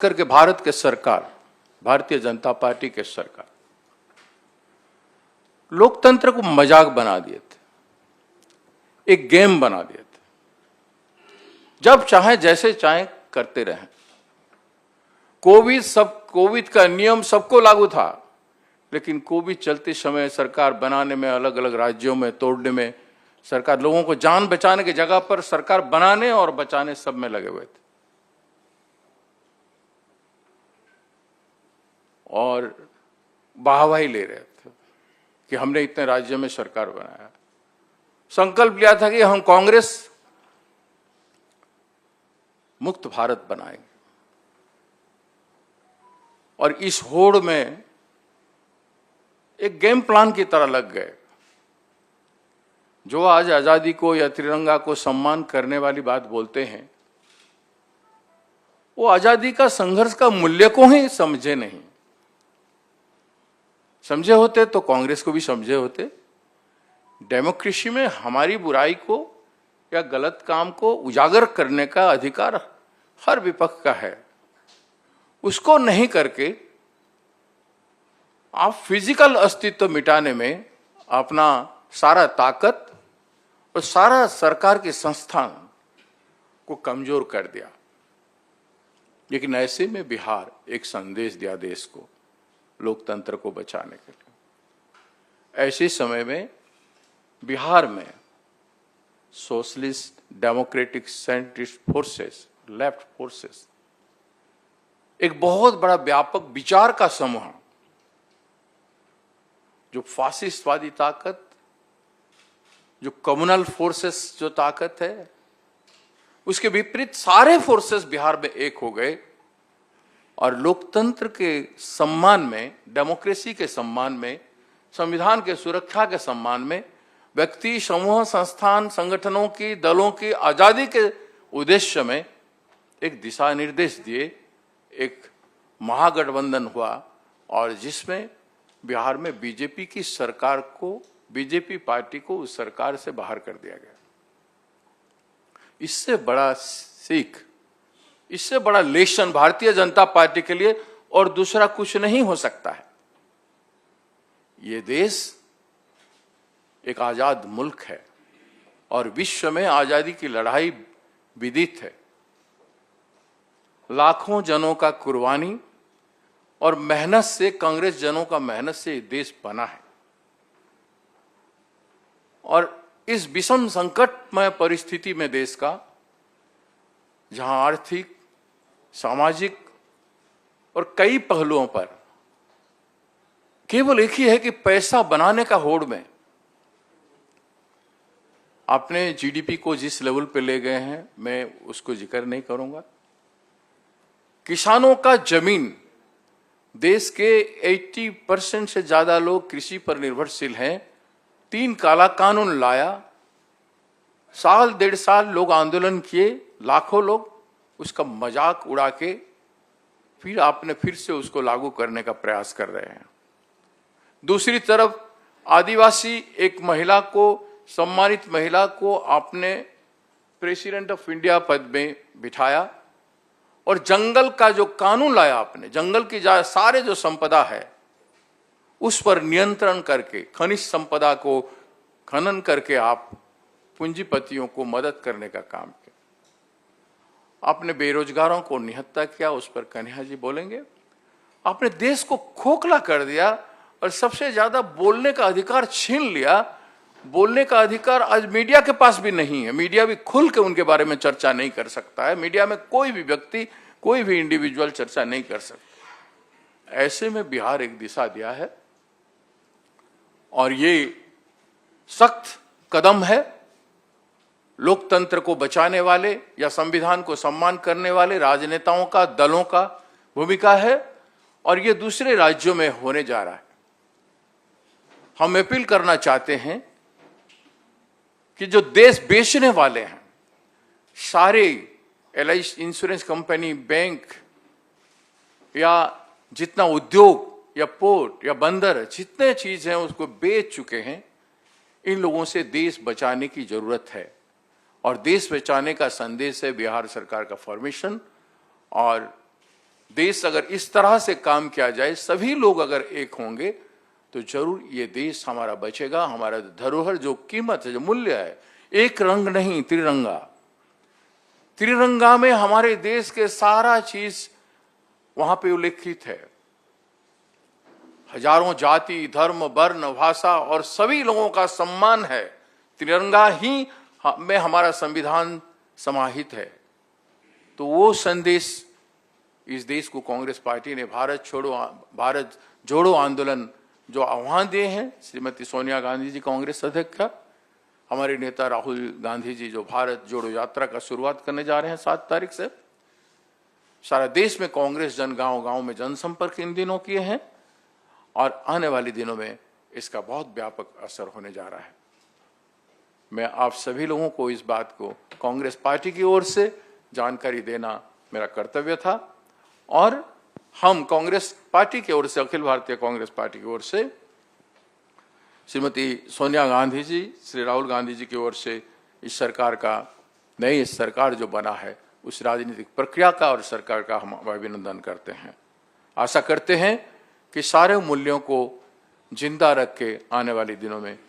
करके भारत के सरकार, भारतीय जनता पार्टी के सरकार लोकतंत्र को मजाक बना दिए थे, एक गेम बना दिए थे। जब चाहे जैसे चाहे करते रहे। कोविड का नियम सबको लागू था, लेकिन कोविड चलते समय सरकार बनाने में, अलग अलग राज्यों में तोड़ने में, सरकार लोगों को जान बचाने की जगह पर सरकार बनाने और बचाने सब में लगे हुए थे। और वाहवाही ले रहे थे कि हमने इतने राज्यों में सरकार बनाया। संकल्प लिया था कि हम कांग्रेस मुक्त भारत बनाएंगे। और इस होड़ में एक गेम प्लान की तरह लग गए। जो आज आजादी को या तिरंगा को सम्मान करने वाली बात बोलते हैं, वो आजादी का संघर्ष का मूल्य को ही समझे नहीं। समझे होते तो कांग्रेस को भी समझे होते। डेमोक्रेसी में हमारी बुराई को या गलत काम को उजागर करने का अधिकार हर विपक्ष का है। उसको नहीं करके आप फिजिकल अस्तित्व मिटाने में अपना सारा ताकत और सारा सरकार के संस्थान को कमजोर कर दिया। लेकिन ऐसे में बिहार एक संदेश दिया देश को, लोकतंत्र को बचाने के लिए। ऐसे समय में बिहार में socialist democratic centrist forces, left forces, एक बहुत बड़ा व्यापक विचार का समूह, जो फासिस्टवादी ताकत, जो कम्युनल फोर्सेस जो ताकत है, उसके विपरीत सारे फोर्सेस बिहार में एक हो गए और लोकतंत्र के सम्मान में, डेमोक्रेसी के सम्मान में, संविधान के सुरक्षा के सम्मान में, व्यक्ति, समूह, संस्थान, संगठनों की, दलों की आजादी के उद्देश्य में एक दिशा निर्देश दिए। एक महागठबंधन हुआ और जिसमें बिहार में बीजेपी की सरकार को, बीजेपी पार्टी को उस सरकार से बाहर कर दिया गया। इससे बड़ा सीख, इससे बड़ा लेसन भारतीय जनता पार्टी के लिए और दूसरा कुछ नहीं हो सकता है। ये देश एक आजाद मुल्क है और विश्व में आजादी की लड़ाई विदित है। लाखों जनों का कुर्बानी और मेहनत से, कांग्रेस जनों का मेहनत से ये देश बना है। और इस विषम संकटमय परिस्थिति में देश का, जहां आर्थिक, सामाजिक और कई पहलुओं पर केवल एक ही है कि पैसा बनाने का होड़ में आपने जीडीपी को जिस लेवल पे ले गए हैं, मैं उसको जिक्र नहीं करूंगा। किसानों का जमीन, देश के 80% से ज्यादा लोग कृषि पर निर्भरशील हैं। 3 काला कानून लाया, साल 1.5 साल लोग आंदोलन किए, लाखों लोग, उसका मजाक उड़ा के फिर आपने फिर से उसको लागू करने का प्रयास कर रहे हैं। दूसरी तरफ आदिवासी एक महिला को, सम्मानित महिला को आपने प्रेसिडेंट ऑफ इंडिया पद में बिठाया और जंगल का जो कानून लाया आपने, जंगल की सारे जो संपदा है उस पर नियंत्रण करके, खनिज संपदा को खनन करके आप पूंजीपतियों को मदद करने का काम किया। आपने बेरोजगारों को निहत्था किया, उस पर कन्हैया जी बोलेंगे। आपने देश को खोखला कर दिया और सबसे ज्यादा बोलने का अधिकार छीन लिया। बोलने का अधिकार आज मीडिया के पास भी नहीं है। मीडिया भी खुल के उनके बारे में चर्चा नहीं कर सकता है। मीडिया में कोई भी व्यक्ति, कोई भी इंडिविजुअल चर्चा नहीं कर सकता। ऐसे में बिहार एक दिशा दिया है और ये सख्त कदम है। लोकतंत्र को बचाने वाले या संविधान को सम्मान करने वाले राजनेताओं का, दलों का भूमिका है और ये दूसरे राज्यों में होने जा रहा है। हम अपील करना चाहते हैं कि जो देश बेचने वाले हैं, सारे एलआईसी, इंश्योरेंस कंपनी, बैंक या जितना उद्योग या पोर्ट या बंदर, जितने चीज हैं उसको बेच चुके हैं, इन लोगों से देश बचाने की जरूरत है। और देश बचाने का संदेश है बिहार सरकार का फॉर्मेशन और देश अगर इस तरह से काम किया जाए, सभी लोग अगर एक होंगे, तो जरूर ये देश हमारा बचेगा। हमारा धरोहर जो कीमत है, जो मूल्य है, एक रंग नहीं, त्रिरंगा। त्रिरंगा में हमारे देश के सारा चीज वहां पे उल्लेखित है। हजारों जाति, धर्म, वर्ण, भाषा और सभी लोगों का सम्मान है। तिरंगा ही में हमारा संविधान समाहित है। तो वो संदेश इस देश को कांग्रेस पार्टी ने भारत जोड़ो आंदोलन जो आह्वान दिए हैं, श्रीमती सोनिया गांधी जी कांग्रेस अध्यक्ष, हमारे नेता राहुल गांधी जी जो भारत जोड़ो यात्रा का शुरुआत करने जा रहे हैं 7 तारीख से, सारा देश में कांग्रेस जन गांव-गांव में जनसंपर्क इन दिनों किए हैं और आने वाले दिनों में इसका बहुत व्यापक असर होने जा रहा है। मैं आप सभी लोगों को इस बात को कांग्रेस पार्टी की ओर से जानकारी देना मेरा कर्तव्य था और हम कांग्रेस पार्टी की ओर से, अखिल भारतीय कांग्रेस पार्टी की ओर से श्रीमती सोनिया गांधी जी, श्री राहुल गांधी जी की ओर से इस सरकार का, नई सरकार जो बना है, उस राजनीतिक प्रक्रिया का और सरकार का हम अभिनंदन करते हैं। आशा करते हैं कि सारे मूल्यों को जिंदा रख के आने वाले दिनों में